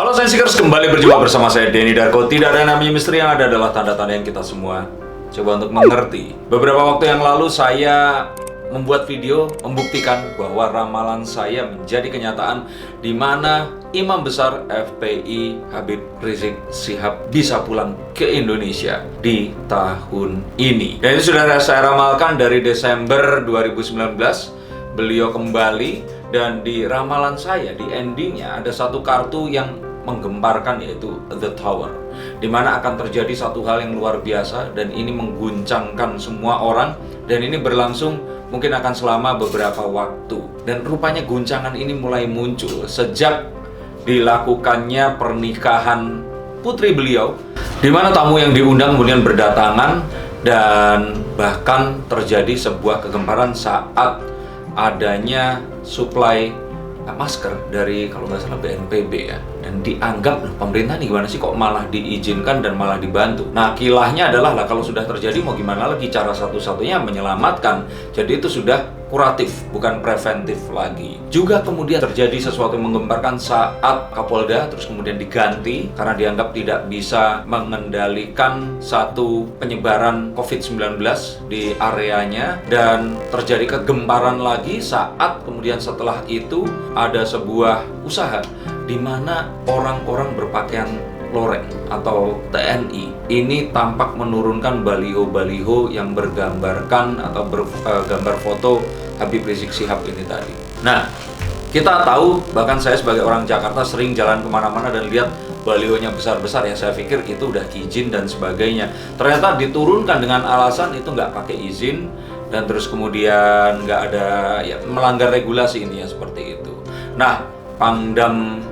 Halo Sensikers, kembali berjumpa bersama saya Denny Darko. Tidak ada namanya misteri, yang ada adalah tanda-tanda yang kita semua coba untuk mengerti. Beberapa waktu yang lalu saya membuat video membuktikan bahwa ramalan saya menjadi kenyataan, di mana Imam Besar FPI Habib Rizik Syihab bisa pulang ke Indonesia di tahun ini. Dan itu sudah saya ramalkan dari Desember 2019. Beliau kembali, dan di ramalan saya, di endingnya ada satu kartu yang menggemparkan, yaitu The Tower, dimana akan terjadi satu hal yang luar biasa, dan ini mengguncangkan semua orang, dan ini berlangsung mungkin akan selama beberapa waktu. Dan rupanya guncangan ini mulai muncul sejak dilakukannya pernikahan putri beliau, dimana tamu yang diundang kemudian berdatangan, dan bahkan terjadi sebuah kegemparan saat adanya suplai masker dari, kalau nggak salah, BNPB ya. Dan dianggap, pemerintah nih gimana sih kok malah diizinkan dan malah dibantu. Nah, kilahnya adalah, lah kalau sudah terjadi mau gimana lagi, cara satu-satunya menyelamatkan. Jadi itu sudah kuratif, bukan preventif lagi. Juga kemudian terjadi sesuatu yang menggemparkan saat Kapolda terus kemudian diganti karena dianggap tidak bisa mengendalikan satu penyebaran COVID-19 di areanya, dan terjadi kegemparan lagi saat kemudian setelah itu ada sebuah usaha di mana orang-orang berpakaian loreng atau TNI ini tampak menurunkan baliho-baliho yang bergambarkan atau bergambar foto Habib Rizik Syihab ini tadi. Nah, kita tahu, bahkan saya sebagai orang Jakarta sering jalan kemana-mana dan lihat balihonya besar-besar, ya saya pikir itu udah izin dan sebagainya. Ternyata diturunkan dengan alasan itu nggak pakai izin, dan terus kemudian nggak ada, ya melanggar regulasi ini ya, seperti itu. Nah, Pangdam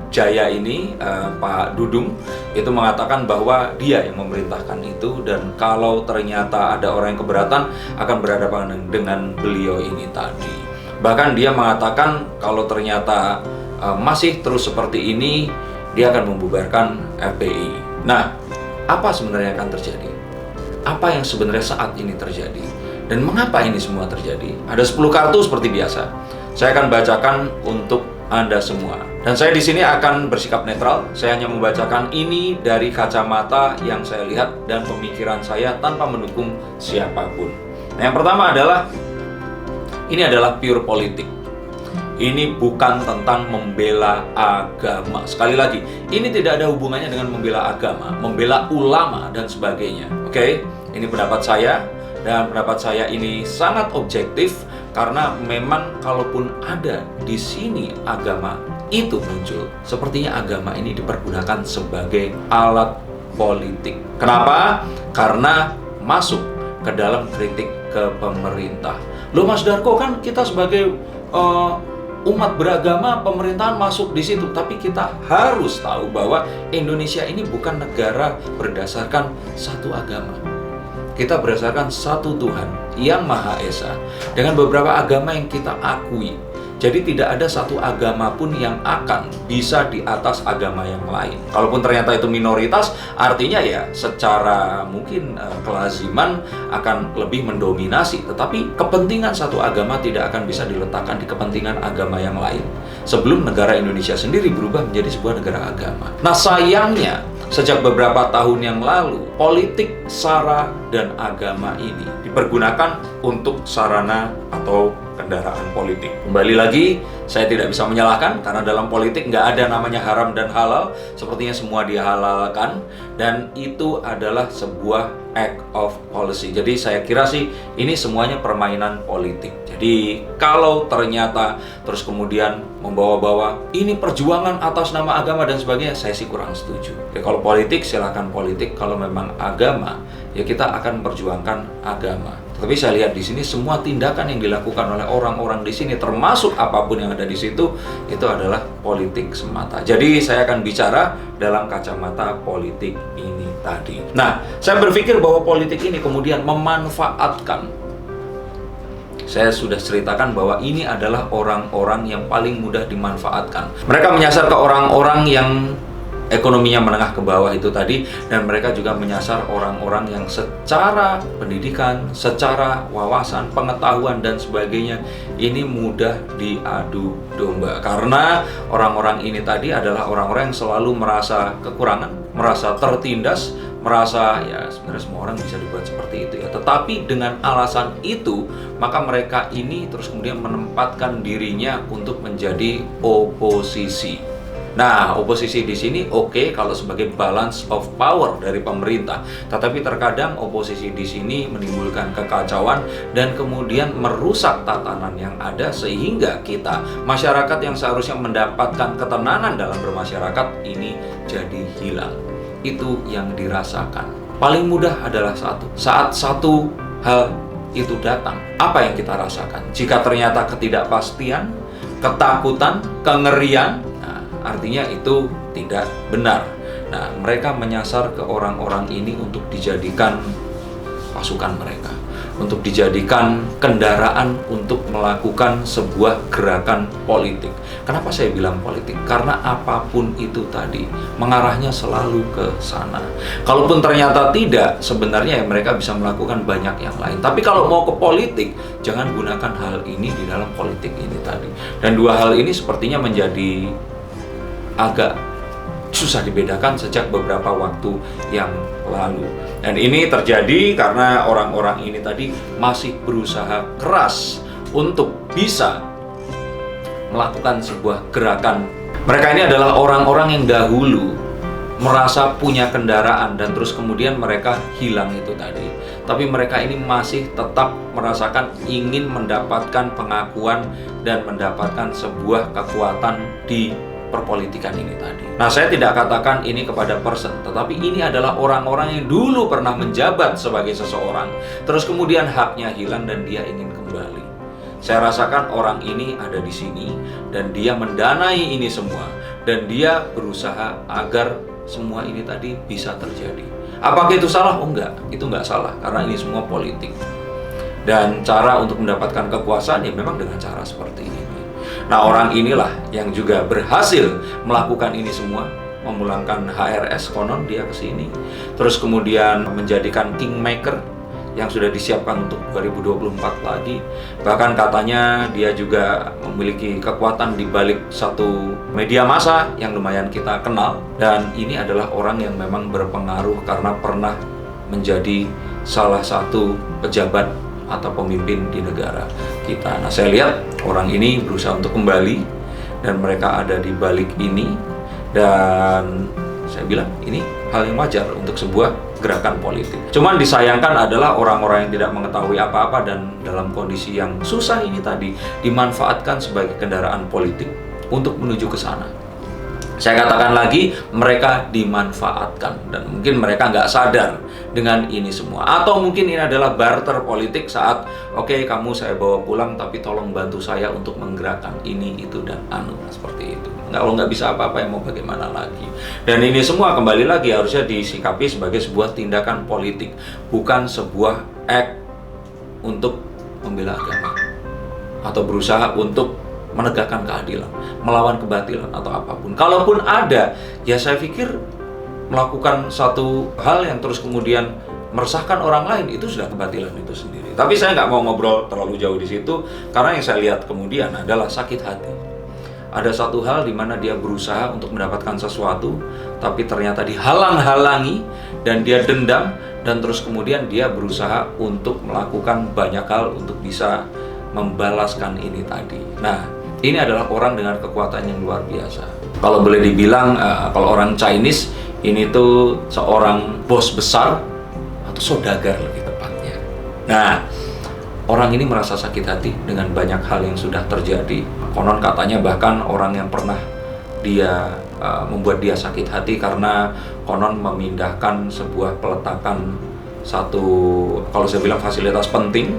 Jaya ini, Pak Dudung, itu mengatakan bahwa dia yang memerintahkan itu, dan kalau ternyata ada orang yang keberatan akan berhadapan dengan beliau ini tadi. Bahkan dia mengatakan kalau ternyata masih terus seperti ini, dia akan membubarkan FPI. Nah, apa sebenarnya akan terjadi? Apa yang sebenarnya saat ini terjadi? Dan mengapa ini semua terjadi? Ada 10 kartu seperti biasa. Saya akan bacakan untuk Anda semua. Dan saya di sini akan bersikap netral. Saya hanya membacakan ini dari kacamata yang saya lihat dan pemikiran saya tanpa mendukung siapapun. Nah, yang pertama adalah, ini adalah pure politik. Ini bukan tentang membela agama. Sekali lagi, ini tidak ada hubungannya dengan membela agama, membela ulama dan sebagainya. Oke? Ini pendapat saya, dan pendapat saya ini sangat objektif, karena memang kalaupun ada di sini agama itu muncul, sepertinya agama ini dipergunakan sebagai alat politik. Kenapa? Karena masuk ke dalam kritik ke pemerintah. Loh Mas Darko, kan kita sebagai umat beragama, pemerintahan masuk di situ. Tapi kita harus tahu bahwa Indonesia ini bukan negara berdasarkan satu agama. Kita berdasarkan satu Tuhan yang Maha Esa, dengan beberapa agama yang kita akui. Jadi tidak ada satu agama pun yang akan bisa di atas agama yang lain. Kalaupun ternyata itu minoritas, artinya ya secara mungkin kelaziman akan lebih mendominasi. Tetapi kepentingan satu agama tidak akan bisa diletakkan di kepentingan agama yang lain, sebelum negara Indonesia sendiri berubah menjadi sebuah negara agama. Nah, sayangnya sejak beberapa tahun yang lalu, politik, sara, dan agama ini dipergunakan untuk sarana atau kendaraan politik. Kembali lagi, saya tidak bisa menyalahkan, karena dalam politik nggak ada namanya haram dan halal. Sepertinya semua dihalalkan, dan itu adalah sebuah act of policy. Jadi saya kira sih ini semuanya permainan politik. Jadi kalau ternyata terus kemudian membawa-bawa ini perjuangan atas nama agama dan sebagainya, saya sih kurang setuju. Oke, kalau politik silakan politik, kalau memang agama ya kita akan perjuangkan agama. Tapi saya lihat di sini semua tindakan yang dilakukan oleh orang-orang di sini, termasuk apapun yang ada di situ, itu adalah politik semata. Jadi saya akan bicara dalam kacamata politik ini tadi. Nah, saya berpikir bahwa politik ini kemudian memanfaatkan. Saya sudah ceritakan bahwa ini adalah orang-orang yang paling mudah dimanfaatkan. Mereka menyasar ke orang-orang yang ekonominya menengah ke bawah itu tadi, dan mereka juga menyasar orang-orang yang secara pendidikan, secara wawasan, pengetahuan dan sebagainya ini mudah diadu domba, karena orang-orang ini tadi adalah orang-orang yang selalu merasa kekurangan, merasa tertindas, merasa ya sebenarnya semua orang bisa dibuat seperti itu ya. Tetapi dengan alasan itu, maka mereka ini terus kemudian menempatkan dirinya untuk menjadi oposisi. Nah, oposisi di sini oke kalau sebagai balance of power dari pemerintah, tetapi terkadang oposisi di sini menimbulkan kekacauan dan kemudian merusak tatanan yang ada, sehingga kita masyarakat yang seharusnya mendapatkan ketenangan dalam bermasyarakat ini jadi hilang. Itu yang dirasakan. Paling mudah adalah saat satu hal itu datang, apa yang kita rasakan? Jika ternyata ketidakpastian, ketakutan, kengerian, artinya itu tidak benar. Nah, mereka menyasar ke orang-orang ini untuk dijadikan pasukan mereka, untuk dijadikan kendaraan untuk melakukan sebuah gerakan politik. Kenapa saya bilang politik? Karena apapun itu tadi, mengarahnya selalu ke sana. Kalaupun ternyata tidak, sebenarnya ya mereka bisa melakukan banyak yang lain. Tapi kalau mau ke politik, jangan gunakan hal ini di dalam politik ini tadi. Dan dua hal ini sepertinya menjadi agak susah dibedakan sejak beberapa waktu yang lalu. Dan ini terjadi karena orang-orang ini tadi masih berusaha keras untuk bisa melakukan sebuah gerakan. Mereka ini adalah orang-orang yang dahulu merasa punya kendaraan dan terus kemudian mereka hilang itu tadi. Tapi mereka ini masih tetap merasakan ingin mendapatkan pengakuan dan mendapatkan sebuah kekuatan di perpolitikan ini tadi. Nah, saya tidak katakan ini kepada person, tetapi ini adalah orang-orang yang dulu pernah menjabat sebagai seseorang, terus kemudian haknya hilang dan dia ingin kembali. Saya rasakan orang ini ada di sini dan dia mendanai ini semua dan dia berusaha agar semua ini tadi bisa terjadi. Apakah itu salah? Oh enggak, itu enggak salah karena ini semua politik. Dan cara untuk mendapatkan kekuasaan ya memang dengan cara seperti ini. Nah, orang inilah yang juga berhasil melakukan ini semua, memulangkan HRS, konon dia ke sini, terus kemudian menjadikan kingmaker yang sudah disiapkan untuk 2024 lagi. Bahkan katanya dia juga memiliki kekuatan di balik satu media massa yang lumayan kita kenal, dan ini adalah orang yang memang berpengaruh karena pernah menjadi salah satu pejabat atau pemimpin di negara kita. Nah, saya lihat orang ini berusaha untuk kembali dan mereka ada di balik ini, dan saya bilang ini hal yang wajar untuk sebuah gerakan politik. Cuman disayangkan adalah orang-orang yang tidak mengetahui apa-apa dan dalam kondisi yang susah ini tadi dimanfaatkan sebagai kendaraan politik untuk menuju ke sana. Saya katakan lagi, mereka dimanfaatkan dan mungkin mereka nggak sadar dengan ini semua. Atau mungkin ini adalah barter politik saat, oke, kamu saya bawa pulang tapi tolong bantu saya untuk menggerakkan ini, itu, dan anu, seperti itu. Kalau nggak bisa apa-apa, yang mau bagaimana lagi. Dan ini semua kembali lagi harusnya disikapi sebagai sebuah tindakan politik, bukan sebuah act untuk membela agama atau berusaha untuk menegakkan keadilan, melawan kebatilan atau apapun. Kalaupun ada, ya saya pikir melakukan satu hal yang terus kemudian meresahkan orang lain, itu sudah kebatilan itu sendiri. Tapi saya nggak mau ngobrol terlalu jauh di situ, karena yang saya lihat kemudian adalah sakit hati. Ada satu hal di mana dia berusaha untuk mendapatkan sesuatu, tapi ternyata dihalang-halangi dan dia dendam, dan terus kemudian dia berusaha untuk melakukan banyak hal untuk bisa membalaskan ini tadi. Nah, ini adalah orang dengan kekuatan yang luar biasa. Kalau boleh dibilang, kalau orang Chinese, ini tuh seorang bos besar atau saudagar lebih tepatnya. Nah, orang ini merasa sakit hati dengan banyak hal yang sudah terjadi. Konon katanya bahkan orang yang pernah dia membuat dia sakit hati karena konon memindahkan sebuah peletakan satu, kalau saya bilang fasilitas penting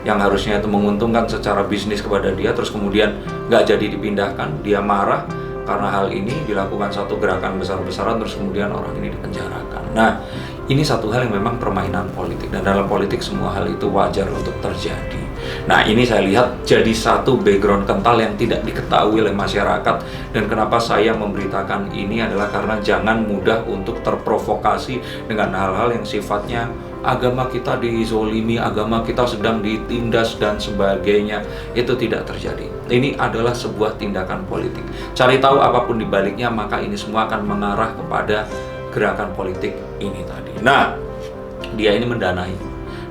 yang harusnya itu menguntungkan secara bisnis kepada dia, terus kemudian nggak jadi dipindahkan. Dia marah karena hal ini dilakukan satu gerakan besar-besaran, terus kemudian orang ini dipenjarakan. Nah, ini satu hal yang memang permainan politik, dan dalam politik semua hal itu wajar untuk terjadi. Nah, ini saya lihat jadi satu background kental yang tidak diketahui oleh masyarakat. Dan kenapa saya memberitakan ini adalah karena jangan mudah untuk terprovokasi dengan hal-hal yang sifatnya agama kita dizolimi, agama kita sedang ditindas dan sebagainya. Itu tidak terjadi. Ini adalah sebuah tindakan politik. Cari tahu apapun di baliknya, maka ini semua akan mengarah kepada gerakan politik ini tadi. Nah, dia ini mendanai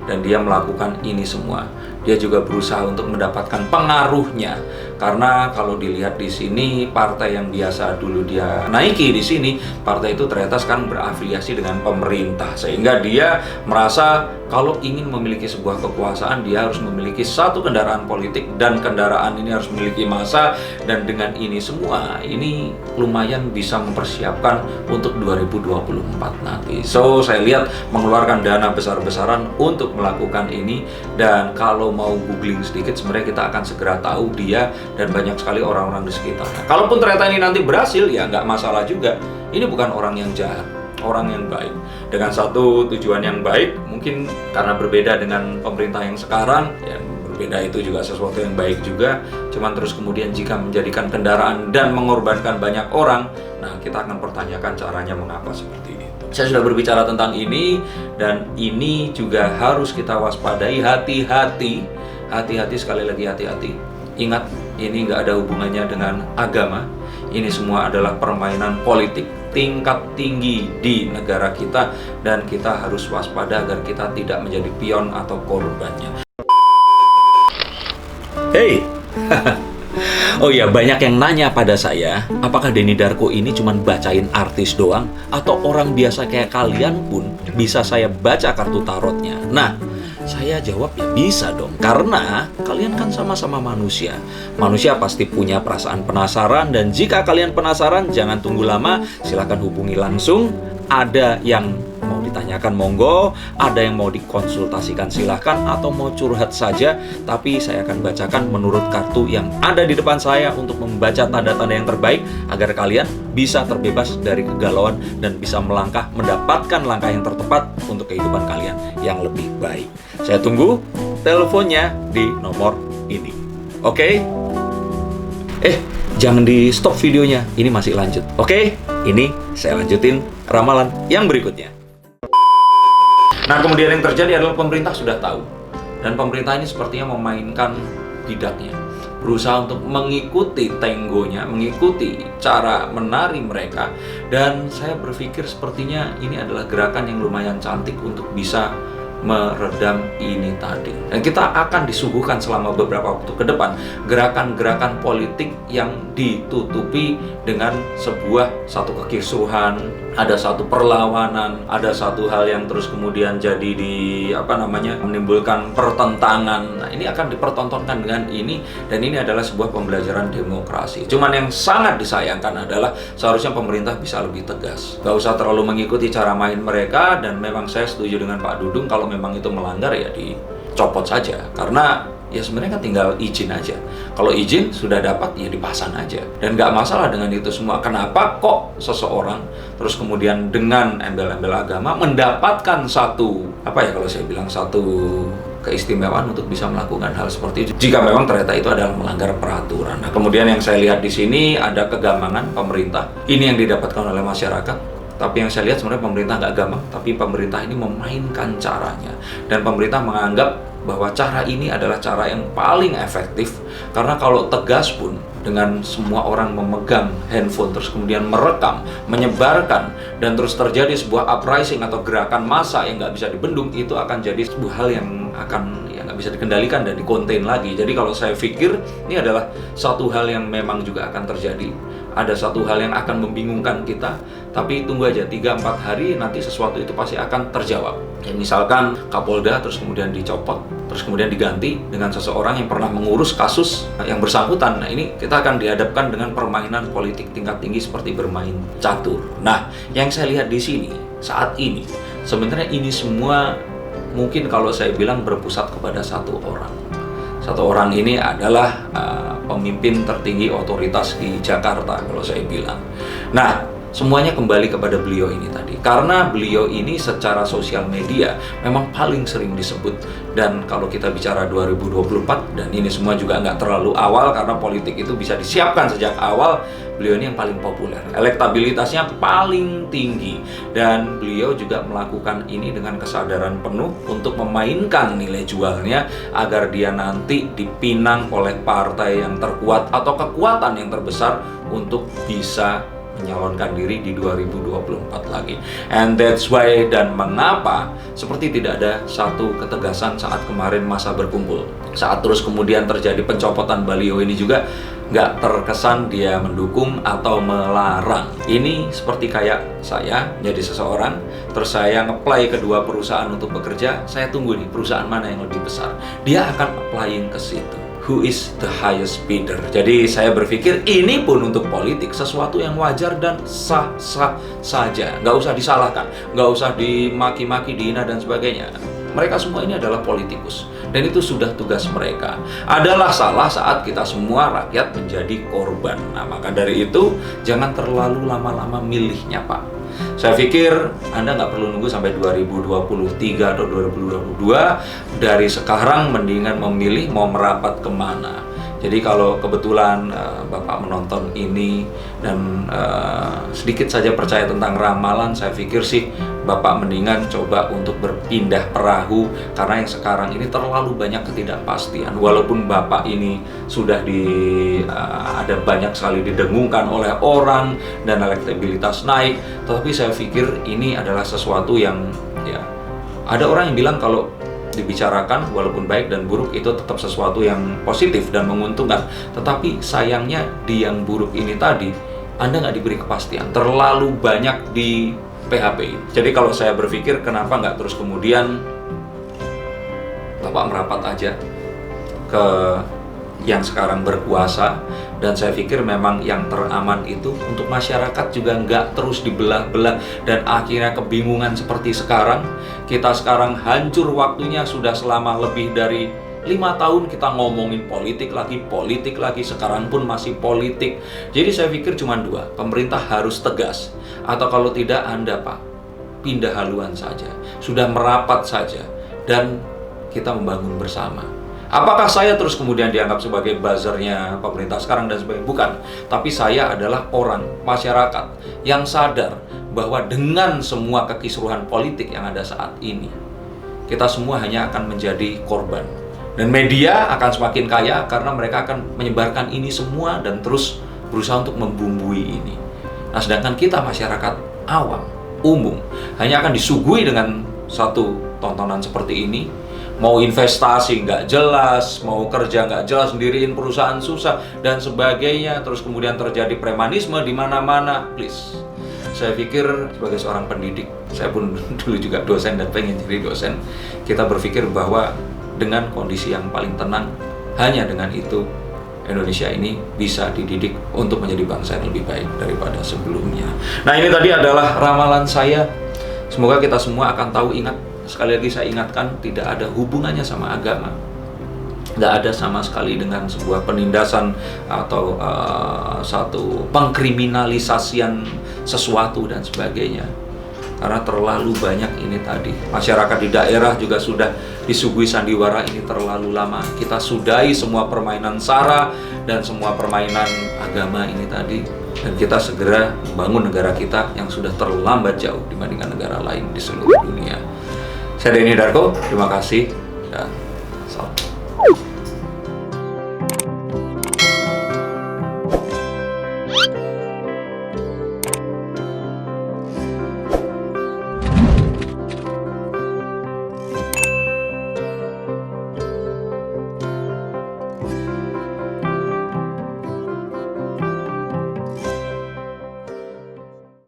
dan dia melakukan ini semua. Dia juga berusaha untuk mendapatkan pengaruhnya, karena kalau dilihat di sini partai yang biasa dulu dia naiki di sini, partai itu ternyata sekarang berafiliasi dengan pemerintah, sehingga dia merasa kalau ingin memiliki sebuah kekuasaan dia harus memiliki satu kendaraan politik, dan kendaraan ini harus memiliki massa. Dan dengan ini semua, ini lumayan bisa mempersiapkan untuk 2024 nanti. So, saya lihat mengeluarkan dana besar-besaran untuk melakukan ini. Dan kalau mau googling sedikit, sebenarnya kita akan segera tahu dia dan banyak sekali orang-orang di sekitarnya. Kalaupun ternyata ini nanti berhasil, ya nggak masalah juga. Ini bukan orang yang jahat, orang yang baik, dengan satu tujuan yang baik. Mungkin karena berbeda dengan pemerintah yang sekarang, ya berbeda itu juga sesuatu yang baik juga. Cuman terus kemudian jika menjadikan kendaraan dan mengorbankan banyak orang, nah kita akan pertanyakan caranya mengapa seperti itu. Saya sudah berbicara tentang ini, dan ini juga harus kita waspadai. Hati-hati, hati-hati, sekali lagi hati-hati. Ingat, ini nggak ada hubungannya dengan agama. Ini semua adalah permainan politik tingkat tinggi di negara kita, dan kita harus waspada agar kita tidak menjadi pion atau korbannya. Hey, oh iya, banyak yang nanya pada saya, apakah Denny Darko ini cuma bacain artis doang, atau orang biasa kayak kalian pun bisa saya baca kartu tarotnya? Nah, saya jawab ya bisa dong, karena kalian kan sama-sama manusia. Manusia pasti punya perasaan penasaran, dan jika kalian penasaran, jangan tunggu lama, silahkan hubungi langsung. Ada yang mau ditanyakan monggo, ada yang mau dikonsultasikan silahkan, atau mau curhat saja. Tapi saya akan bacakan menurut kartu yang ada di depan saya untuk membaca tanda-tanda yang terbaik agar kalian bisa terbebas dari kegalauan dan bisa melangkah, mendapatkan langkah yang tertepat untuk kehidupan kalian yang lebih baik. Saya tunggu teleponnya di nomor ini. Oke? Jangan di stop videonya, ini masih lanjut. Oke? Ini saya lanjutin ramalan yang berikutnya. Nah, kemudian yang terjadi adalah pemerintah sudah tahu, dan pemerintah ini sepertinya memainkan bidaknya, berusaha untuk mengikuti tenggonya, mengikuti cara menari mereka. Dan saya berpikir sepertinya ini adalah gerakan yang lumayan cantik untuk bisa meredam ini tadi. Dan kita akan disuguhkan selama beberapa waktu ke depan gerakan-gerakan politik yang ditutupi dengan satu kekisruhan, ada satu perlawanan, ada satu hal yang terus kemudian jadi menimbulkan pertentangan. Nah, ini akan dipertontonkan dengan ini, dan ini adalah sebuah pembelajaran demokrasi. Cuman yang sangat disayangkan adalah seharusnya pemerintah bisa lebih tegas. Gak usah terlalu mengikuti cara main mereka, dan memang saya setuju dengan Pak Dudung, kalau memang itu melanggar ya dicopot saja. Karena ya sebenarnya kan tinggal izin aja. Kalau izin sudah dapat ya dipasang aja, dan nggak masalah dengan itu semua. Kenapa kok seseorang terus kemudian dengan embel-embel agama mendapatkan satu keistimewaan untuk bisa melakukan hal seperti itu, jika memang ternyata itu adalah melanggar peraturan. Nah, kemudian yang saya lihat di sini ada kegamangan pemerintah. Ini yang didapatkan oleh masyarakat. Tapi yang saya lihat sebenarnya pemerintah nggak gampang, tapi pemerintah ini memainkan caranya. Dan pemerintah menganggap bahwa cara ini adalah cara yang paling efektif, karena kalau tegas pun dengan semua orang memegang handphone terus kemudian merekam, menyebarkan, dan terus terjadi sebuah uprising atau gerakan massa yang nggak bisa dibendung, itu akan jadi sebuah hal yang akan nggak bisa dikendalikan dan dikonten lagi. Jadi kalau saya pikir ini adalah satu hal yang memang juga akan terjadi. Ada satu hal yang akan membingungkan kita, tapi tunggu aja 3-4 hari, nanti sesuatu itu pasti akan terjawab. Ya, misalkan Kapolda terus kemudian dicopot, terus kemudian diganti dengan seseorang yang pernah mengurus kasus yang bersangkutan. Nah, ini kita akan dihadapkan dengan permainan politik tingkat tinggi seperti bermain catur. Nah, yang saya lihat di sini saat ini, sebenarnya ini semua mungkin kalau saya bilang berpusat kepada satu orang. Satu orang ini adalah pemimpin tertinggi otoritas di Jakarta kalau saya bilang. Nah, Semuanya kembali kepada beliau ini tadi. Karena beliau ini secara sosial media memang paling sering disebut. Dan kalau kita bicara 2024, dan ini semua juga nggak terlalu awal karena politik itu bisa disiapkan sejak awal, beliau ini yang paling populer. Elektabilitasnya paling tinggi. Dan beliau juga melakukan ini dengan kesadaran penuh untuk memainkan nilai jualnya agar dia nanti dipinang oleh partai yang terkuat atau kekuatan yang terbesar untuk bisa menyalonkan diri di 2024 lagi. And that's why, dan mengapa seperti tidak ada satu ketegasan saat kemarin masa berkumpul. Saat terus kemudian terjadi pencopotan baliho ini juga nggak terkesan dia mendukung atau melarang. Ini seperti kayak saya menjadi seseorang, terus saya nge-apply kedua perusahaan untuk bekerja, saya tunggu nih perusahaan mana yang lebih besar. Dia akan applying ke situ. Who is the highest bidder? Jadi saya berpikir ini pun untuk politik sesuatu yang wajar dan sah-sah saja. Nggak usah disalahkan, nggak usah dimaki-maki, dihina dan sebagainya. Mereka semua ini adalah politikus. Dan itu sudah tugas mereka. Adalah salah saat kita semua rakyat menjadi korban. Nah, maka dari itu jangan terlalu lama-lama milihnya, Pak. Saya pikir Anda nggak perlu nunggu sampai 2023 atau 2022. Dari sekarang mendingan memilih mau merapat kemana. Jadi kalau kebetulan Bapak menonton ini dan sedikit saja percaya tentang ramalan, saya pikir sih Bapak mendingan coba untuk berpindah perahu, karena yang sekarang ini terlalu banyak ketidakpastian. Walaupun Bapak ini sudah ada banyak sekali didengungkan oleh orang dan elektabilitas naik, tetapi saya pikir ini adalah sesuatu yang ada orang yang bilang kalau dibicarakan walaupun baik dan buruk itu tetap sesuatu yang positif dan menguntungkan. Tetapi sayangnya di yang buruk ini tadi Anda nggak diberi kepastian, terlalu banyak di PHP. Jadi kalau saya berpikir kenapa nggak terus kemudian Bapak merapat aja ke yang sekarang berkuasa, dan saya pikir memang yang teraman itu untuk masyarakat juga nggak terus dibelah-belah dan akhirnya kebingungan seperti sekarang. Kita sekarang hancur waktunya sudah selama lebih dari 5 tahun kita ngomongin politik lagi, sekarang pun masih politik. Jadi saya pikir cuma dua, pemerintah harus tegas, atau kalau tidak Anda Pak, pindah haluan saja, sudah merapat saja, dan kita membangun bersama. Apakah saya terus kemudian dianggap sebagai buzzernya pemerintah sekarang dan sebagainya? Bukan. Tapi saya adalah orang, masyarakat yang sadar bahwa dengan semua kekisruhan politik yang ada saat ini, kita semua hanya akan menjadi korban. Dan media akan semakin kaya karena mereka akan menyebarkan ini semua dan terus berusaha untuk membumbui ini. Nah, sedangkan kita masyarakat awam, umum, hanya akan disuguhi dengan satu tontonan seperti ini. Mau investasi nggak jelas, mau kerja nggak jelas, sendiriin perusahaan susah, dan sebagainya. Terus kemudian terjadi premanisme di mana-mana. Please, saya pikir sebagai seorang pendidik, saya pun dulu juga dosen dan pengen jadi dosen, kita berpikir bahwa dengan kondisi yang paling tenang, hanya dengan itu Indonesia ini bisa dididik untuk menjadi bangsa yang lebih baik daripada sebelumnya. Nah, ini tadi adalah ramalan saya. Semoga kita semua akan tahu, ingat, sekali lagi saya ingatkan, tidak ada hubungannya sama agama, nggak ada sama sekali dengan sebuah penindasan atau satu pengkriminalisasian sesuatu dan sebagainya. Karena terlalu banyak ini tadi. Masyarakat di daerah juga sudah disuguhi sandiwara ini terlalu lama. Kita sudahi semua permainan SARA dan semua permainan agama ini tadi. Dan kita segera membangun negara kita yang sudah terlambat jauh dibandingkan negara lain di seluruh dunia. Saya Denny Darko, terima kasih dan salam.